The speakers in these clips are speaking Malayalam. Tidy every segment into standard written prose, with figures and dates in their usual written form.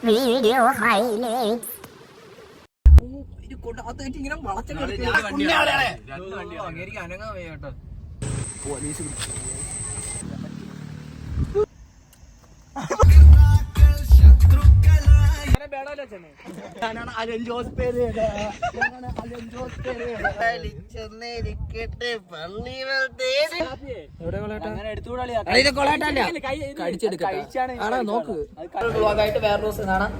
Video highlights. നോക്ക് വ്ളോഗായിട്ട് വേറെ ദിവസം കാണാം.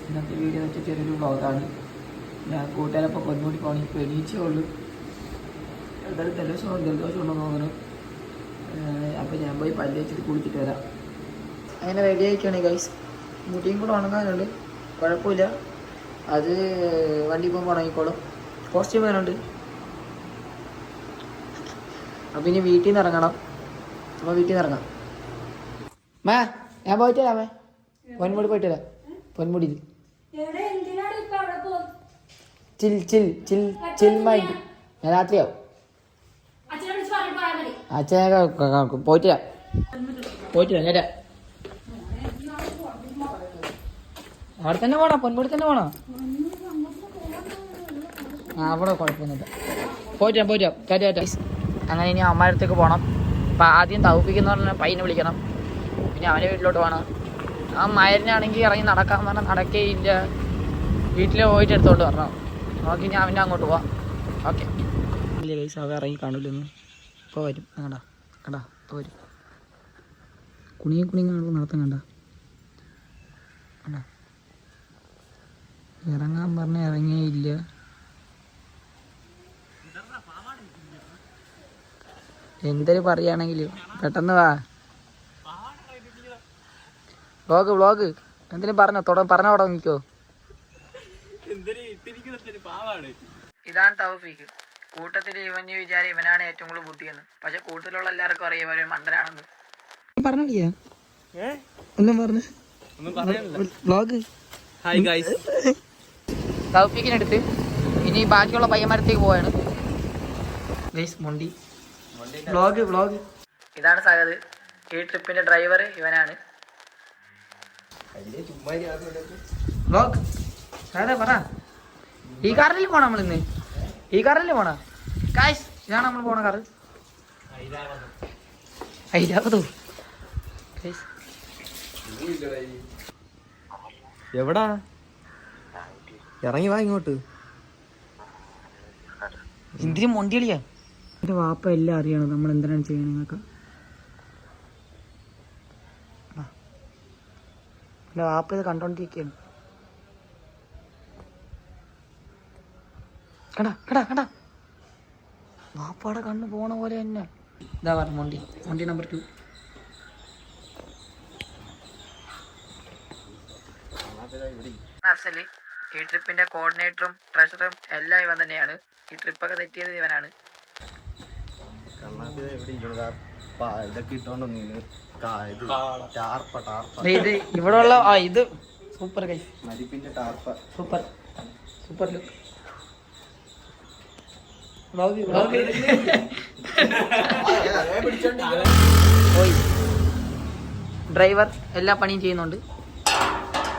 ഇന്നത്തെ വീഡിയോ വെച്ച് ചെറിയൊരു വ്ളോഗാണ്. ഞാൻ കൂട്ടുകാരപ്പം പൊന്മുടി പോകണം. ഇപ്പോൾ എണീച്ചേ ഉള്ളൂ. എന്തായാലും ജലദോഷം ഉണ്ടെന്ന് തോന്നുന്നു. അപ്പം ഞാൻ പോയി പല്ല് വെച്ചിട്ട് കുളിച്ചിട്ട് വരാം. അങ്ങനെ റെഡി ആയിക്കാണ് ഗൈസ്. മുടിയും കൂടെ ഉണങ്ങാനുണ്ട്, കുഴപ്പമില്ല. അത് വണ്ടി പോകുമ്പോൾ ഉണങ്ങിക്കോളും. കോസ്റ്റ്യൂം വേണമുണ്ട്. അപ്പം ഇനി വീട്ടിൽ നിന്ന് ഇറങ്ങണം. അപ്പോൾ വീട്ടിൽ നിന്ന് ഇറങ്ങാം. ഞാൻ പോയിട്ട് വരാമേ. പൊന്മുടി പോയിട്ട് വരാം. പൊന്മുടിയിൽ ചിൽ ചിൽ ചിൽ ചിൽ മൈൻഡ്. ഞാൻ രാത്രിയാവും. അച്ഛനൊക്കെ പോയിട്ട് വരാം. കേട്ടാ അവിടെ തന്നെ പോണോ? പൊന്മുടി തന്നെ പോണോ? അവിടെ കുഴപ്പമൊന്നുമില്ല. പോയിട്ട് വരാം. അങ്ങനെ ഇനി അമ്മയുടെ അടുത്തേക്ക് പോകണം. അപ്പം ആദ്യം തൗഫീഖെന്ന് പറഞ്ഞാൽ പയ്യനെ വിളിക്കണം. പിന്നെ അവൻ്റെ വീട്ടിലോട്ട് പോകണം. ആ മയറിനാണെങ്കിൽ ഇറങ്ങി നടക്കാൻ പറഞ്ഞാൽ നടക്കേയില്ല. വീട്ടിൽ പോയിട്ട് എടുത്തോണ്ട് വരണം. നോക്കി ഞാൻ അവൻ്റെ അങ്ങോട്ട് പോവാം. ഓക്കെ. ഇല്ല ഗൈസ്, അവ ഇറങ്ങി കാണില്ലെന്ന്. ഇപ്പോൾ വരും. കണ്ടാ ഇപ്പോൾ വരും. കുണിയും കാണുമ്പോൾ നടത്താൻ കണ്ടാ ഇറങ്ങാൻ പറഞ്ഞ ഇറങ്ങിയില്ല. എന്തൊരു പറയുകയാണെങ്കിലും പെട്ടെന്ന് വാ. വ്ളോഗ് എന്തിനും പറഞ്ഞോ തുടങ്ങിക്കോ. ഇതാണ് തൗഫീഖ്. കൂട്ടത്തിൽ ഇവന് വിചാരം ഇവനാണ് ഏറ്റവും കൂടുതൽ ബുദ്ധിയെന്ന്. പക്ഷെ കൂട്ടത്തിലുള്ള എല്ലാവർക്കും അറിയാം ഇവര് മണ്ടനാണെന്ന്. പറഞ്ഞില്ല വ്ളോഗ്. തൗഫീഖിനടുത്ത് ഇനി ബാക്കിയുള്ള പയ്യന്മാരത്തേക്ക് പോവാണ്. വ്ളോഗ്. ഇതാണ് സഹദ്. ഈ ട്രിപ്പിന്റെ ഡ്രൈവർ ഇവനാണ്. വ്ളോഗ് സഹദേ പറ. ഈ കാറിൽ പോണ നമ്മളിന്ന്. ഈ കാറിൽ പോണ കാശ്. ഇതാണ് നമ്മൾ പോണ കാറ്. എവിടാ? ഇറങ്ങി വാ ഇങ്ങോട്ട്. എന്തിനും മൊണ്ടിയളിയാ. എൻ്റെ വാപ്പ എല്ലാം അറിയണം നമ്മൾ എന്തിനാണ് ചെയ്യണം. നിങ്ങൾക്ക് എൻ്റെ വാപ്പ ഇത് കണ്ടോണ്ടിരിക്കുകയാണ്. കണ്ടാ വാപ്പയുടെ കണ്ണ് പോണ പോലെ തന്നെ. ഇതാ പറഞ്ഞു മൊണ്ടി നമ്പർ 2. അഫ്സല് ഈ ട്രിപ്പിന്റെ കോർഡിനേറ്ററും ട്രഷറും എല്ലാം ഇവൻ തന്നെയാണ്. ഈ ട്രിപ്പൊക്കെ തെറ്റിയത് ഇവനാണ്. ഇത് ഇവിടെ ഉള്ള ഇത് സൂപ്പർ കൈ. Super look. ഡ്രൈവർ എല്ലാ പണിയും ചെയ്യുന്നുണ്ട്.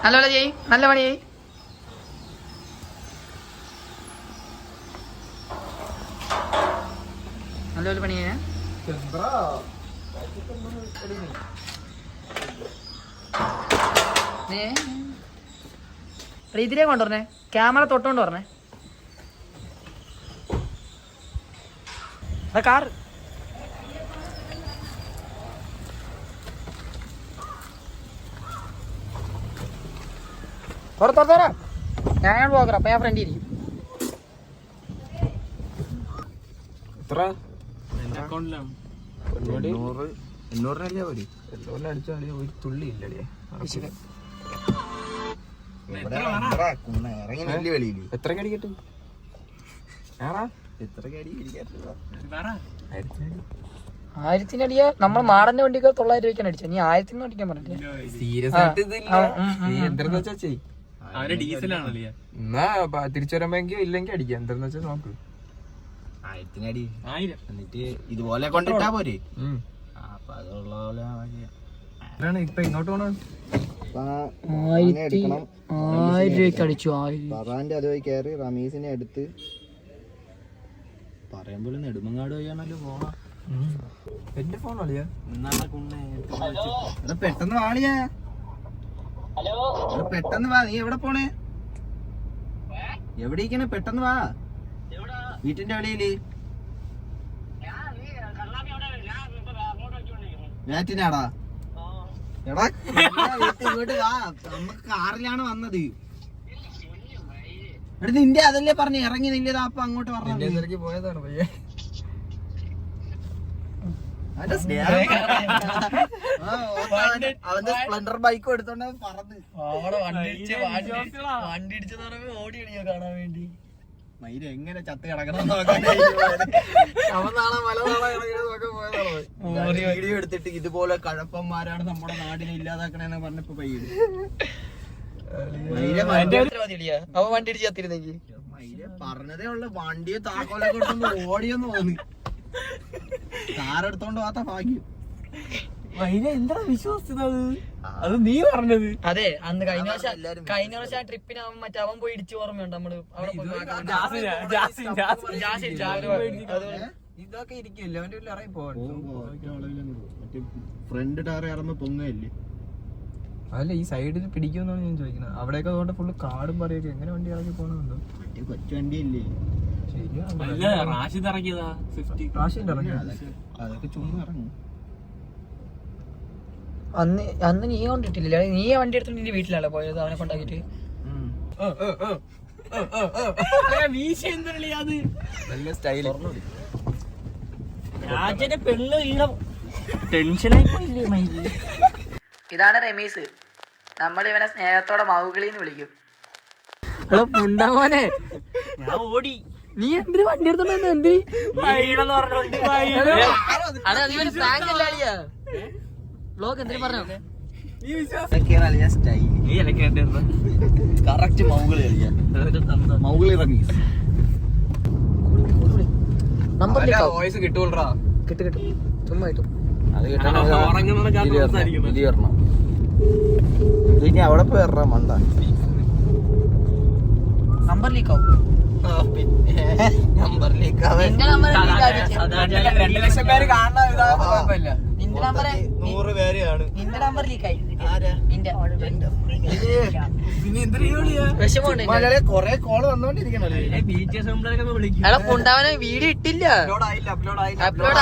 നല്ല പണി ചെയ്യ്. നല്ലപോലെ പണി ചെയ്യാ. ഇതിലേ കൊണ്ടുവരണേ. ക്യാമറ തൊട്ടോണ്ട് പറഞ്ഞേ. കാർ തുറ ഞാൻ പോകാം. അപ്പൊ ഞാൻ ഫ്രണ്ട് ഇരിക്കും. എത്ര കടി കിട്ടും? ആയിരത്തിന് അടിയാ. നമ്മൾ മാടന്റെ വണ്ടിക്ക് 900 രൂപയ്ക്കാണ് അടിച്ചത്. നീ 1000 അടിക്കാൻ പറഞ്ഞില്ലേ? തിരിച്ചു വരുമ്പോ ഇല്ലെങ്കിൽ അടിക്കാം. എന്താന്ന് വെച്ചാൽ നോക്ക്. 1000 അടി. എന്നിട്ട് ഇതുപോലെ കൊണ്ടിട്ടാ പോരെ. അപ്പൊ അതുള്ള പോലെ ഇപ്പൊ ഇങ്ങോട്ട് പോണ അപ്പൊ 1000 രൂപയ്ക്ക് അടിച്ചു. ബറാന്റെ അതുവഴി കയറി റമീസിനെ എടുത്ത് പറയുമ്പോൾ നെടുമങ്ങാട് വഴിയാണല്ലോ പോണ. എന്റെ ഫോൺ കളിയാ പെട്ടെന്ന് വാളിയാ, പെട്ടെന്ന് വാ. നീ എവിടെ പോണേ? എവിടെ ഇരിക്കണേ? പെട്ടെന്ന് വാ. വീട്ടിന്റെ വെളിയില് ഞാറ്റിനാടാ. എടാ ഇങ്ങോട്ട് വാ, നമുക്ക് കാറിലാണ് വന്നത്. എടാ നിന്റെ അതല്ലേ പറഞ്ഞു ഇറങ്ങി നിന്റെ അപ്പൊ അങ്ങോട്ട് പറഞ്ഞു പോയതാണ് പയ്യെ. അവന്റെ സ്പ്ലെൻഡർ ബൈക്കും എടുത്തോണ്ട് പറന്ന് കാണാൻ വേണ്ടി മയില് എങ്ങനെ ചത്ത് കിടക്കണം നോക്കാൻ വീഡിയോ എടുത്തിട്ട് ഇതുപോലെ കഴപ്പന്മാരാണ് നമ്മുടെ നാടിനെ ഇല്ലാതാക്കണേന്ന് പറഞ്ഞപ്പോ പയ്യത് അവ വണ്ടി ഇടിച്ച് ചത്തിരുന്നെങ്കിൽ മയില് പറഞ്ഞതേ ഉള്ളു. വണ്ടിയെ താക്കോലൊക്കെ എടുത്തോണ്ട് ഓടിയെന്ന് തോന്നി. കാറെടുത്തോണ്ട് പോകാത്ത ഭാഗ്യം. എന്താ വിശ്വസിച്ചത്? അത് നീ പറഞ്ഞത്. അതെ, അന്ന് കഴിഞ്ഞ പ്രാവശ്യം ട്രിപ്പിന് അവൻ മറ്റേ അവൻ പോയി ഇടിച്ച് ഓർമ്മയുണ്ട്. നമ്മള് അവിടെ ഇതൊക്കെ ഇരിക്കില്ല അവന്റെ വീട്ടിൽ ഇറങ്ങി പോവാൻ. ഫ്രണ്ട് ടയർ ഇറങ്ങുമ്പോ പൊങ്ങയല്ലേ? അല്ല ഈ സൈഡിൽ പിടിക്കുമെന്നാണ് ഞാൻ ചോദിക്കുന്നത്. അവിടെയൊക്കെ അതുകൊണ്ട് ഫുള്ള് കാടും പറയൊക്കെ എങ്ങനെ വണ്ടി ഇറങ്ങി പോകണമെന്നുണ്ടോ? കൊച്ചു വണ്ടിയല്ലേ? അതൊക്കെ ചുമ്മാ ഇറങ്ങും. അന്ന് നീ കൊണ്ടിട്ടില്ല. നീ വണ്ടി എടുത്തോണ്ട് നിന്റെ വീട്ടിലല്ലേ പോയത് അവനെ കൊണ്ടാക്കിട്ട്? ഇതാണ് റമീസ്. നമ്മൾ ഇവനെ സ്നേഹത്തോടെ മൗകളിന്ന് വിളിക്കും. പുണ്ടാമോനെ, ഞാൻ ഓടി. നീ എന്തിനു വണ്ടി എടുത്തോണ്ട് എന്ത് ബ്ലോഗ് എന്തിനു പറഞ്ഞു? കറക്റ്റ് മൗകളി കളിക്കാൻ. മൗകളി റമീസ് വോയിസ് കിട്ടൂടാ. കിട്ടും ചുമ്മാ കിട്ടും. അത് ഇനി അവിടെ പോയി ഇറ മണ്ട നമ്പർ ലീക്കാവും. നമ്പർ ലീക്കാവേ. 2 ലക്ഷം പേര് കാണാൻ കുഴപ്പമില്ല. നിന്റെ നമ്പർ 100 പേരെയാണ്. നിന്റെ നമ്പർ ലീക്കായി. കൊറേ കോള് വന്നോണ്ടിരിക്കണല്ലേ. എടാ പുണ്ടാവനെ വീഡിയോ ഇട്ടില്ല. അപ്ലോഡ്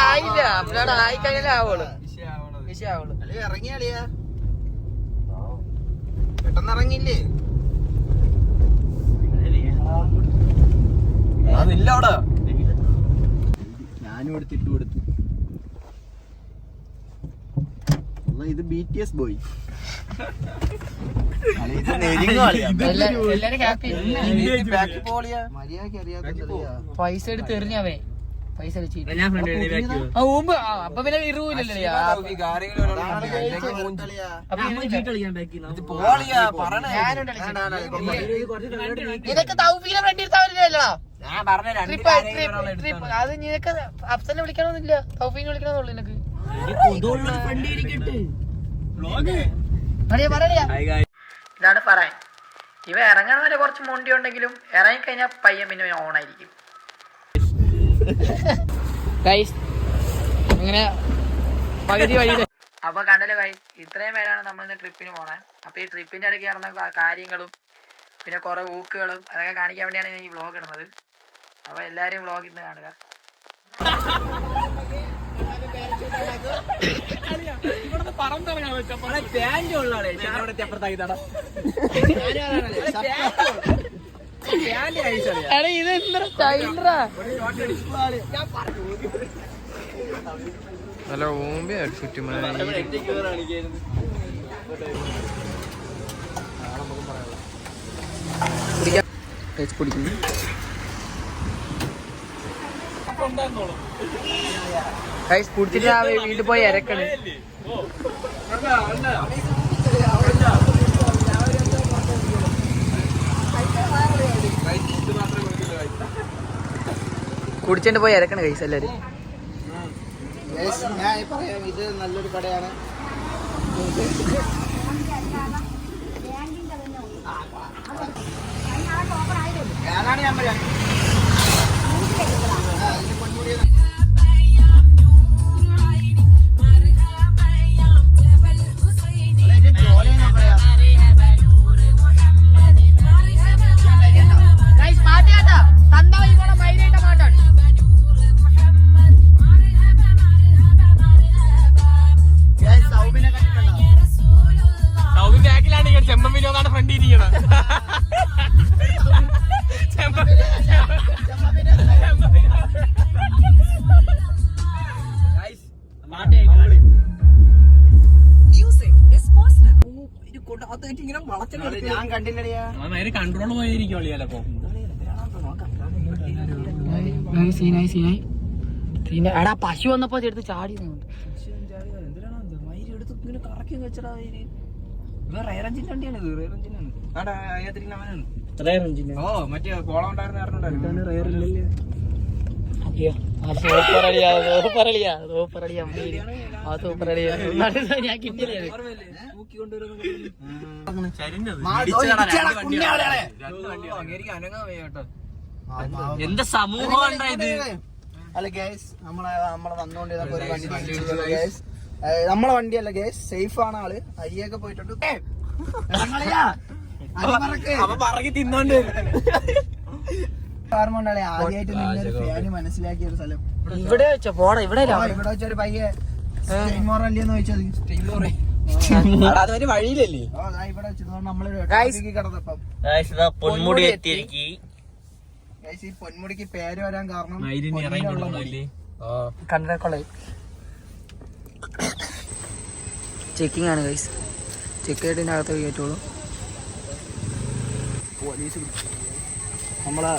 ആയില്ല. അപ്ലോഡ് ആയി കഴിഞ്ഞാലേ ആവുള്ളൂ. വിഷയാവുള്ളൂ. ഇറങ്ങിയാളിയാ പെട്ടെന്ന് ഇറങ്ങിയില്ലേ? അതില്ല അവിടെ. ഞാനും എടുത്തിട്ട് കൊടുത്തു. ഇത് BTS ബോയ്. എല്ലാരും ഹാപ്പി. മര്യാദക്ക് അറിയാത്ത പൈസ എടുത്ത് എറിഞ്ഞവേ. പൈസ അപ്പൊ പിന്നെ ഇറൂലല്ലേ? നിനക്ക് തൗഫീനെ ഫ്രണ്ട് എടുത്താവില്ലടാ. അത് നിനക്ക് അഫ്സലിനെ വിളിക്കണമെന്നില്ല, തൗഫീനെ വിളിക്കണമെന്നുള്ളു നിനക്ക്. ഇതാണ് പറയാൻ. ഇവ ഇറങ്ങാൻ വരെ കുറച്ച് മുണ്ടി ഉണ്ടെങ്കിലും ഇറങ്ങിക്കഴിഞ്ഞാൽ പയ്യൻ പിന്നെ ഓണായിരിക്കും. അങ്ങനെ പകുതി വഴി. അപ്പൊ കണ്ടല്ലേ ഗൈസ്, ഇത്രയും പേരാണ് നമ്മളിന്ന് ട്രിപ്പിന് പോണേ. അപ്പൊ ഈ ട്രിപ്പിന്റെ ഇടയ്ക്ക് നടന്ന കാര്യങ്ങളും പിന്നെ കുറെ ഊക്കുകളും അതൊക്കെ കാണിക്കാൻ വേണ്ടിയാണ് ഞാൻ ഈ വ്ളോഗ് ഇടുന്നത്. അപ്പൊ എല്ലാരും വ്ളോഗ് ഇന്ന് കാണുക. ഇത് എന്താ സ്റ്റൈലറാ? നല്ല ഓമ്പിയ ചുറ്റും കുടിക്കുന്നു. കുടിച്ചിട്ട് വീട്ടിൽ പോയി ഇരക്കണ്. കുടിച്ചിട്ട് പോയി ഇരക്കണ് കൈസ് എല്ലാരും. ഞാൻ പറയാം, ഇത് നല്ലൊരു കടയാണ്. നമ്പർ ചെമ്പമ്പിനോടാണ് ഫ്രണ്ട് ഇരിക്കണം. ഞാൻ കണ്ടില്ലടിയാ. കൺട്രോൾ പോയിരിക്കും ചിലപ്പോ. എടാ പശു വന്നപ്പോ എടുത്ത് ചാടി ഓ മറ്റേ കോളം ഉണ്ടായിരുന്ന എന്താ സമൂഹം ഉണ്ടായത്. അല്ല ഗൈസ് നമ്മളെ വന്നോണ്ടിരുന്നപ്പോ ഒരു വണ്ടി ഗൈസ് നമ്മളെ വണ്ടിയല്ല ഗൈസ്, സേഫ് ആണ് ആള്. അയ്യൊക്കെ പോയിട്ടുണ്ട്. തിന്നോണ്ട് കാർമോണ്ടാളെ ആദ്യമായിട്ട് നിന്നൊരു ഫാന് മനസ്സിലാക്കിയ ഒരു സ്ഥലം ഇവിടെ വെച്ച പോടാ ഇവിടെ ഇവിടെ വെച്ചൊരു പയ്യെ സ്റ്റെയിമോറല്ലേന്ന് ചോദിച്ചത്. അതൊരു വഴിയിലല്ലേ. ഇവിടെ വെച്ചത് നമ്മള് കിടന്നപ്പം പൊന്മുടി എത്തിയിരിക്കും. ഈ പൊന്മുടിക്ക് പേര് വരാൻ കാരണം കണ്ടേ ചെക്കിംഗ് ആണ് ഗൈസ്. ചെക്ക് ചെയ്തിട്ട് അകത്ത് കയറ്റുള്ളൂ. പോലീസ് നമ്മളെ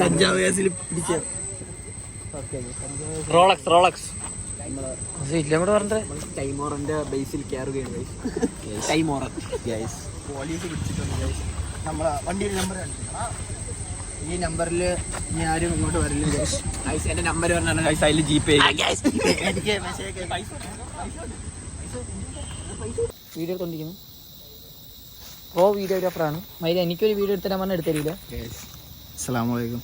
കഞ്ചാവ് കേസിൽ പിടിച്ച റോളക്സ് ഇല്ല കൂടെ പറഞ്ഞേ. ടൈമോറിന്റെ ബേസിൽ കയറുകയാണ് ടൈമോറൻ പോലീസ് പിടിച്ചിട്ടുണ്ട്. നമ്മളെ വണ്ടിയുടെ നമ്പർ ഈ നമ്പറിൽ ഇനി ആരും ഇങ്ങോട്ട് വരില്ല. എന്റെ നമ്പർ പറഞ്ഞാണ് അതിൽ ജിപേ. എനിക്ക് മെസ്സേജ് വീഡിയോ എടുത്തോണ്ടിരിക്കുന്നു. വീഡിയോഗ്രാഫറാണ് മൈല. എനിക്കൊരു വീഡിയോ എടുത്തരാൻ പറഞ്ഞാൽ എടുത്തരില്ല. അസ്സലാമലൈക്കും.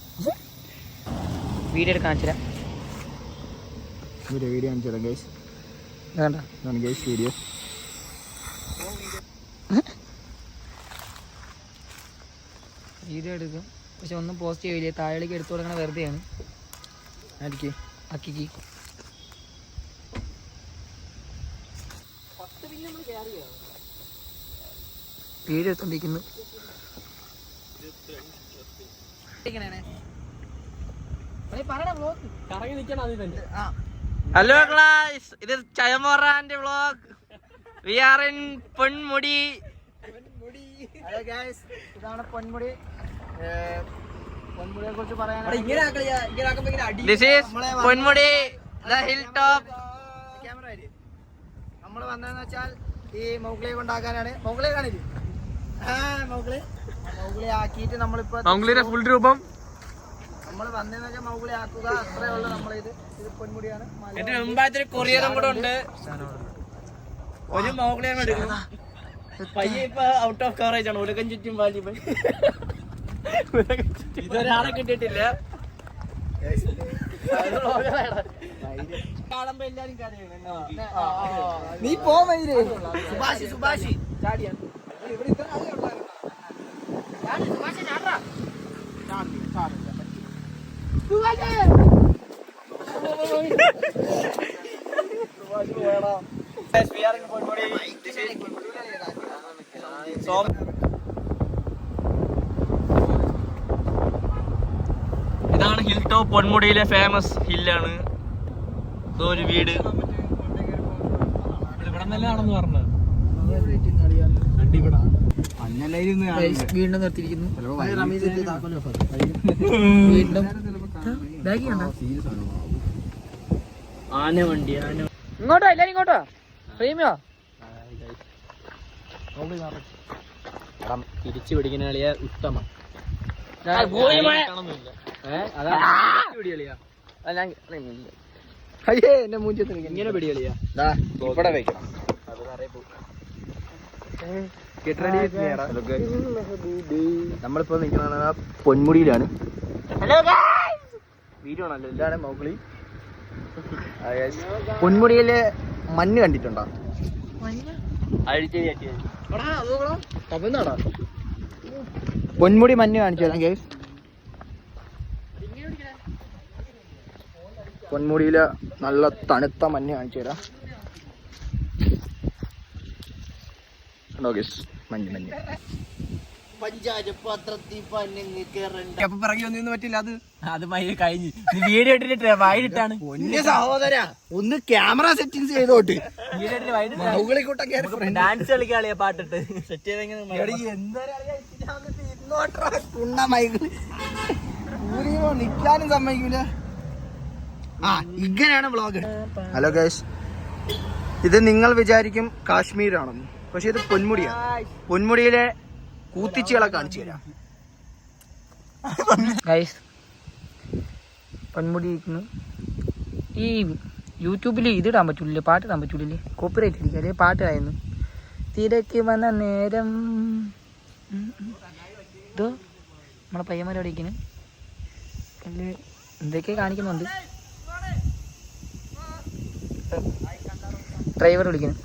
വീഡിയോ എടുക്കാൻ കാണിച്ചുതരാം. വീഡിയോ കാണിച്ചു തരാം ഗൈസ്. വേണ്ട ഗൈസ് വീഡിയോ വീഡിയോ എടുക്കും, പക്ഷെ ഒന്നും പോസ്റ്റ് ചെയ്യില്ല. താഴേക്ക് എടുത്തു കൊടുക്കണ വെറുതെയാണ്. ആയിരിക്കും അക്കിക്ക് വീഡിയോ എടുത്തോണ്ടിരിക്കുന്നു. ഹലോ ക്ലാസ്, ഇത് ചയമോറാന്റെ vlog. We are in Ponmudi. Hello guys, ഇതാണ് പൊന്മുടി. പൊന്മുടിയെ കുറിച്ച് പറയാനാണ് this is Ponmudi, the hill top. Camera നമ്മൾ വന്നതെന്ന് വെച്ചാൽ ഈ മൗഗ്ലിയെ കൊണ്ടാക്കാനാണ്. മൗഗ്ലിയെ കാണില്ലേ? മൗഗ്ലിയെ ആക്കിയിട്ട് നമ്മളിപ്പോ മംഗ്ലൂരിന്റെ ഫുൾ രൂപം നമ്മൾ വന്നതെന്ന് വെച്ചാൽ മൗഗ്ലിയെ ആക്കുക, അത്രേ ഉള്ളൂ. നമ്മളിത് പൊന്മുടിയാണ്. എന്റെ മുമ്പായിട്ട് കൊറിയറും കൂടെ ഉണ്ട്. ഒരു മൗഗ്ലിയാണ് എടുക്കുന്നത്. പയ്യെ ഇപ്പൊ ഔട്ട് ഓഫ് കവറേജ് ആണ്. ഉലകം ചുറ്റും വാലി. ഇതൊരാളെ കിട്ടിയിട്ടില്ല. കാണുമ്പോ എല്ലാരും കരയാണ്. നീ പോ മയിലേ. സുഭാഷി ചാടിയാണ്. ഇവിടെ ഇത്ര ആളെ ഉണ്ടായിരുന്നു. ഇതാണ് ഹിൽ ടോപ്പ്. പൊന്മുടിയിലെ ഫേമസ് ഹില്ലാണ്. ഇതൊരു വീട്. വീണ്ടും നിർത്തിയിരിക്കുന്നു. വീണ്ടും ആന വണ്ടി. ഇങ്ങോട്ടോ, എല്ലാരും ഇങ്ങോട്ടോ. പ്രീമിയോ തിരിച്ചു പിടിക്കുന്ന കളിയ ഉത്തമ. അയ്യേ എന്റെ മൂഞ്ചി ഇങ്ങനെ പിടികളിയാ. ഇവിടെ വെക്കണം. അത് നിറയെ പോകും. നമ്മളിപ്പോ നിൽക്കുന്ന പൊന്മുടിയിലാണ്. വീഡിയോ ആണല്ലോ എല്ലാവരും മൗഗ്ലി. പൊന്മുടിയിലെ മഞ്ഞ് കണ്ടിട്ടുണ്ടോ? തമിഴ്നാടാ. പൊന്മുടി മഞ്ഞ് കാണിച്ചു തരാം ഗൈസ്. പൊന്മുടിയിലെ നല്ല തണുത്ത മഞ്ഞ് കാണിച്ചു തരാം. മഞ്ഞ് മഞ്ഞ് അപ്പൊ പിറകെ ഒന്നും പറ്റില്ല. അത് മൈ കഴിഞ്ഞു. വീഡിയോ ഇട്ടിട്ട് വൈകിട്ടാണ്. പൊന്നെ സഹോദര, ഒന്ന് ക്യാമറ സെറ്റിംഗ്സ് ചെയ്തോട്ട്. ഡാൻസ് കളിക്കാളിയാ പാട്ടിട്ട് സെറ്റ് ചെയ്തെങ്കിൽ നിക്കാനും സമ്മതിക്കൂല. ഇങ്ങനെയാണ് വ്ളോഗ്. ഹലോ ഗൈസ്, ഇത് നിങ്ങൾ വിചാരിക്കും കാശ്മീരാണെന്ന്, പക്ഷെ ഇത് പൊന്മുടിയാണ്. പൊന്മുടിയിലെ കൂത്തിച്ചികളെ കാണിച്ചു തരാം. ഗൈസ് പൊന്മുടി ഇരിക്കുന്നു. ഈ യൂട്യൂബിൽ ഇതിടാൻ പറ്റൂലേ, പാട്ടിടാൻ പറ്റൂലേ, കോപ്പിറൈറ്റ് അടിക്കുക. അതേ പാട്ടായിരുന്നു. തിരക്ക് വന്ന നേരം ഇതോ നമ്മളെ പയ്യന്മാരോടെ ഇരിക്കുന്നു. എന്തൊക്കെ കാണിക്കുന്നുണ്ട്. ഡ്രൈവർ വിളിക്കുന്നു.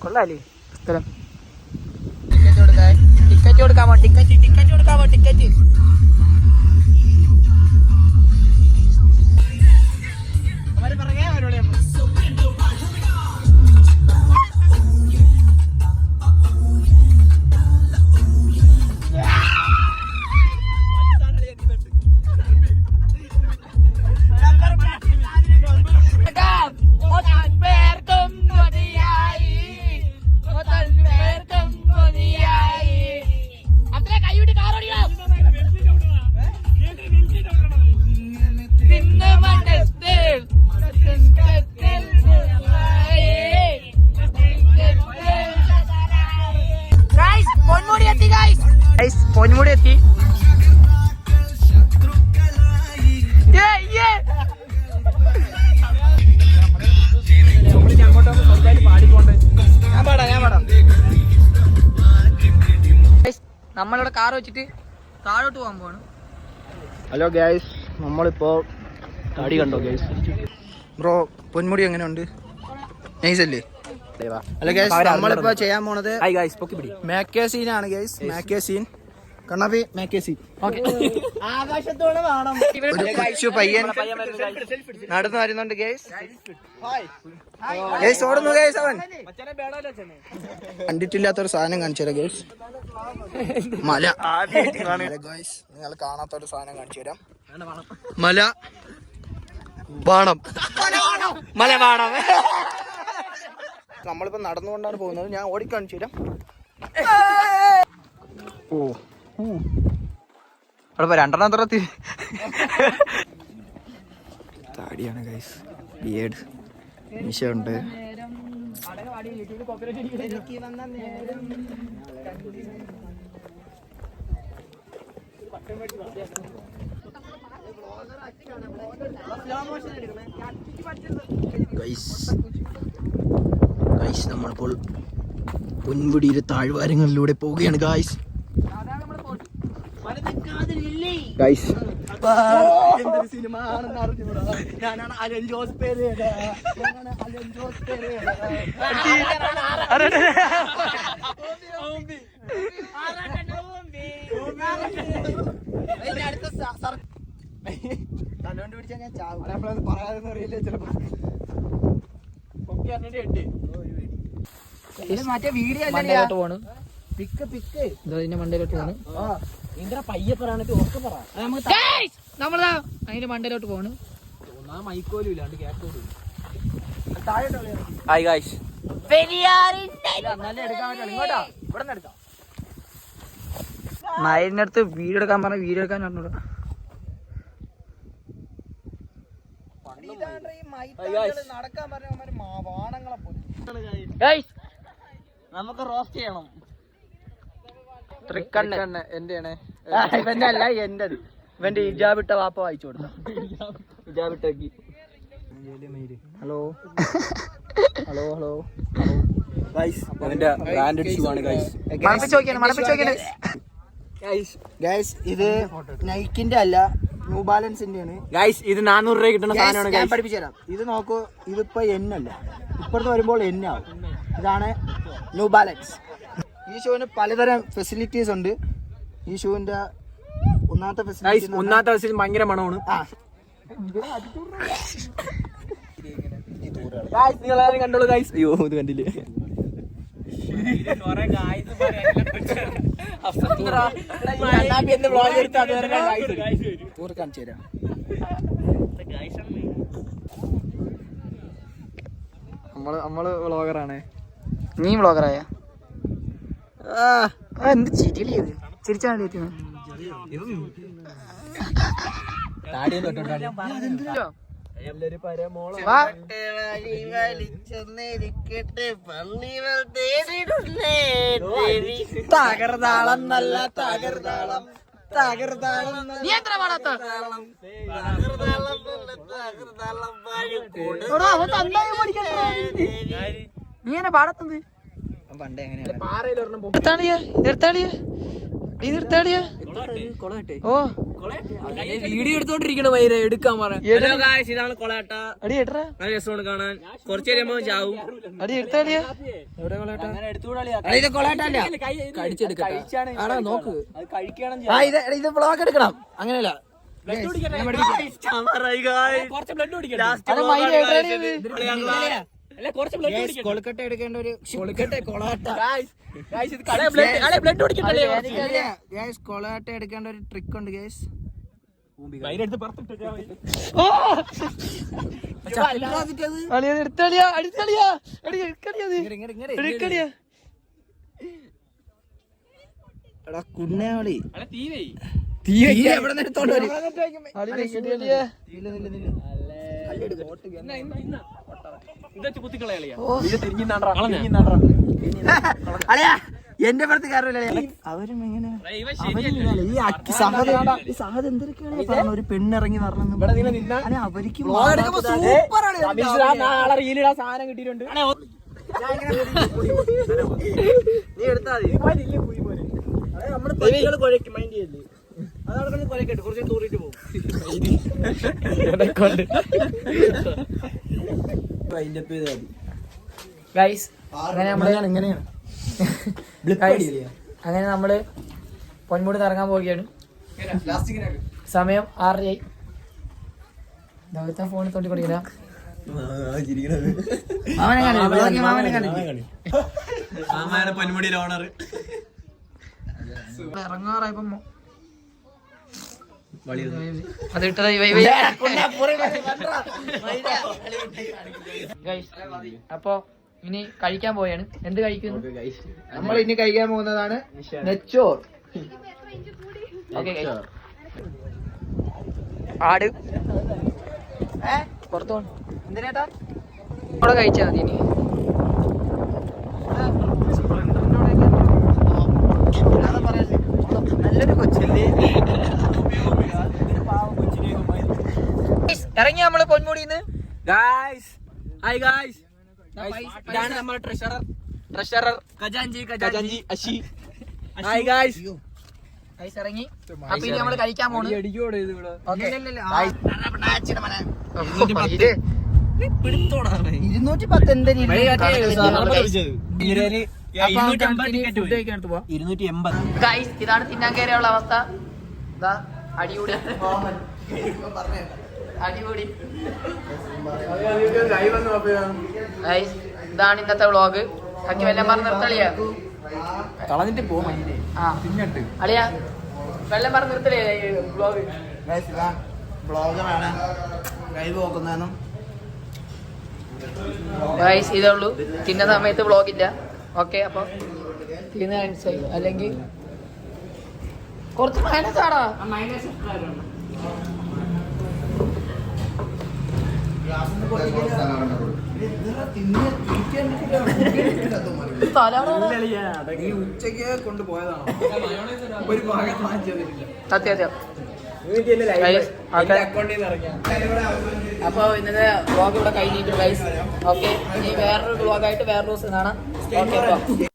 കൊള്ളാല്ലേ സ്ഥലം. ടിക്കറ്റ് കൊടുക്കാമോ? ടിക്കറ്റ് കൊടുക്കാമോ? ടിക്കറ്റ് പൊന്മുടി എത്തി. നമ്മളിവിടെ കാർ വെച്ചിട്ട് താഴോട്ട് പോകാൻ പോവാണ്. ഹലോ ഗൈസ്, നമ്മളിപ്പോ തടി കണ്ടോ ഗൈസ്? ബ്രോ പൊന്മുടി എങ്ങനെയുണ്ട്? നൈസ് അല്ലേ? ഹലോ ഗൈസ്, നമ്മളിപ്പോ ചെയ്യാൻ പോണത് മാക്കേസീൻ ആണ് ഗൈസ്. മാക്കേസീൻ കണ്ണാപ്പി മാക്കേസീൻ. ഒരു കൊച്ചു പയ്യൻ നടന്നു വരുന്നുണ്ട് ഗൈസ്. ഗൈസ് ഓടുന്നു ഗൈസ്. അവൻ കണ്ടിട്ടില്ലാത്തൊരു സാധനം കാണിച്ചു തരാം ഗൈസ്. മല ഗൈസ്, നിങ്ങൾ കാണാത്തൊരു സാധനം കാണിച്ചു തരാം. മല ബാണം. മല ബാണം. നമ്മളിപ്പോ നടന്നുകൊണ്ടാണ് പോകുന്നത്. ഞാൻ ഓടിക്കാണിച്ചു തരാം. ഓ അവിടെ രണ്ടെണ്ണം തരത്തി താടിയാണ് ഗൈസ്. ബിയേഡ് മീശ ഉണ്ട്. ഗൈസ് നമ്മളിപ്പോൾ പൊന്മുടിയിലെ താഴ്വാരങ്ങളിലൂടെ പോവുകയാണ് ഗൈസ്. ഗൈസ് സിനിമ ആണെന്ന് അറിഞ്ഞൂടാ. ഞാനാണ് അലൻ ജോസ് പെരേര. തലോണ്ട് പിടിച്ചാൽ ഞാൻ ചാവും. പറയാതെന്ന് അറിയില്ല ചിലപ്പോ. മറ്റേ വീഡിയോ മണ്ടയിലോട്ട് പോണ്. പിക്ക് പിക്ക് ഇതിന്റെ മണ്ടയിലോട്ട് പോണ്. നമ്മളാ അതിന്റെ മണ്ടയിലോട്ട് പോണ്. മൈക്കോലും ഇല്ലാണ്ട് കേട്ടോളൂ. ഹായ് ഗായ്സ്, നയലിന്റെ അടുത്ത് വീഡിയോ എടുക്കാൻ പറഞ്ഞ വീഡിയോ എടുക്കാൻ പറഞ്ഞൂടാ. നമുക്ക് റോസ്റ്റ് ചെയ്യണം. എന്റെയാണ്. ഇവന്റെ അല്ല, എന്റെത്. ഇവന്റെ ഇജാബിട്ട വാപ്പ വായിച്ചു കൊടുത്ത. ഇജാബിട്ട. ഹലോ ഹലോ ഹലോ ഗൈസ് അതിന്റെ ബ്രാൻഡഡ് ഷൂ ആണ് ഗൈസ്. ഗൈസ് ഇത് നൈക്കിന്റെ അല്ല ന്യൂ ബാലൻസിന്റെ ആണ് ഗൈസ് ഇത് 400 രൂപ കിട്ടുന്ന സാധനമാണ് ഞാൻ ഗൈസ്. പഠിപ്പിച്ചു തരാം. ഇത് നോക്കൂ, ഇതിപ്പോ എന്നല്ല, ഇപ്പുറത്ത് വരുമ്പോൾ എന്നാവും. ഇതാണ് ന്യൂ ബാലൻസ്. ഈ ഷൂവിന് പലതരം ഫെസിലിറ്റീസ് ഉണ്ട്. ഈ ഷൂവിന്റെ ഒന്നാമത്തെ ഗൈസ് ഫെസിലിറ്റി ഒന്നാമത്തെ ദിവസം ഭയങ്കര മണമാണ്. ഗൈസ് നിങ്ങൾ ആരും കണ്ടോളൂ ഗൈസ്. അയ്യോ ഇത് കണ്ടില്ലേ? കാണിച്ചു തരാം. നമ്മള് വ്ളോഗറാണ്. നീ വ്ളോഗറായ എന്ത് ചിരിയത് ചിരിച്ചാണ് തകർതാളം നല്ല തകർതാളം തകർതാളം. നീ എത്ര പാടാത്ത നീ എന്നെ പാടത്തത് പണ്ടേ എങ്ങനെയാണ് ഓ വീഡിയോ എടുത്തോണ്ടിരിക്കണ വൈര എടുക്കാൻ പറയാം. ഇതാണ് കൊളാട്ട. അടി എട്ടറാ നല്ല രസമാണ് കാണാൻ. കുറച്ചു കഴിയുമ്പോ ചാവും. അടി എടുത്താടിയാ നോക്ക്. ഇത് ബ്ലോഗ് എടുക്കണം. അങ്ങനെയല്ല, കൊളുക്കട്ട എടുക്കേണ്ട ഒരു കൊളാട്ട എടുക്കേണ്ട ഒരു ട്രിക്ക് ഉണ്ട് ഗൈസ്. കുന്നയാളി എവിടെ നിന്ന് എടുത്തോണ്ട് വരും? അളിയാ എന്റെ പുറത്ത് കയറില്ല. അവരും എങ്ങനെ ഈ സാധനം എന്തൊക്കെയാണ് പറഞ്ഞ ഒരു പെണ്ണിറങ്ങി പറഞ്ഞ അവർക്ക് സാധനം കിട്ടിയിട്ടുണ്ട്. നീ എടുത്താ കുഴക്കും മൈൻഡ് ചെയ്യല്ലേ. അതവിടെ കുഴക്കട്ടെ, കുറച്ച് തൂറിട്ട് പോകും. ഗൈസ് അങ്ങനെ നമ്മള് പൊന്മുടി ഇറങ്ങാൻ പോവുകയാണ്. സമയം 6:30. ഫോണിൽ തോണ്ടിക്കൊണ്ടിരിക്കുന്ന പൊന്മുടിയിലെ ഓണർ ഇറങ്ങാറായപ്പോ അത് ഇട്ടത് അപ്പൊ ഇനി കഴിക്കാൻ പോയാണ്. എന്ത് കഴിക്കുന്നു? നമ്മൾ ഇനി കഴിക്കാൻ പോകുന്നതാണ് നെച്ചോർ. ആട് പുറത്തു എന്തിനാ അവിടെ കഴിച്ചാൽ മതി. ഇനി നല്ലൊരു കൊച്ചല്ലേ. ഇറങ്ങി നമ്മള് പൊന്മുടിന്ന്. Guys hi guys. ഇതാണ് നമ്മുടെ ട്രഷറർ ഖജാൻജി അശി. Hi guys. ഇറങ്ങി. അപ്പൊ ഇനി നമ്മള് കഴിക്കാൻ പോണു. 210 എന്തിന്? ഗൈസ് ഇതാണ് തിന്നാൻ കയറിയുള്ള അവസ്ഥ. ഇതാ അടികൂടി അടികൂടി. ഗൈസ് ഇതാണ് ഇന്നത്തെ വ്ളോഗ്. കഞ്ഞി വെല്ലം പറഞ്ഞ് നിർത്തളിയാ കളഞ്ഞിട്ട് പോകും. അളിയാ വെല്ലം പറഞ്ഞ് നിർത്തലേ വ്ളോഗ്. ബ്ലോഗറാണ് ലൈവ് നോക്കുന്നതെന്നും. ഗൈസ് ഇതേ ഉള്ളൂ. തിന്ന സമയത്ത് വ്ളോഗില്ല. ഓക്കെ അപ്പൊ തിന്ന അല്ലെങ്കിൽ കുറച്ച് മൈനസ് ആടാ. ഉച്ചക്ക് കൊണ്ടുപോയതാണോ? ഒരു ഭാഗം മാറ്റി. സത്യം അപ്പൊ ഇന്നത്തെ വ്ളോഗ് ഇവിടെ കഴിഞ്ഞിട്ട് ഗൈസ്. ഓക്കെ, ഇനി വേറൊരു വ്ളോഗായിട്ട് വേറെ ദിവസം കാണാം. ഓക്കെ.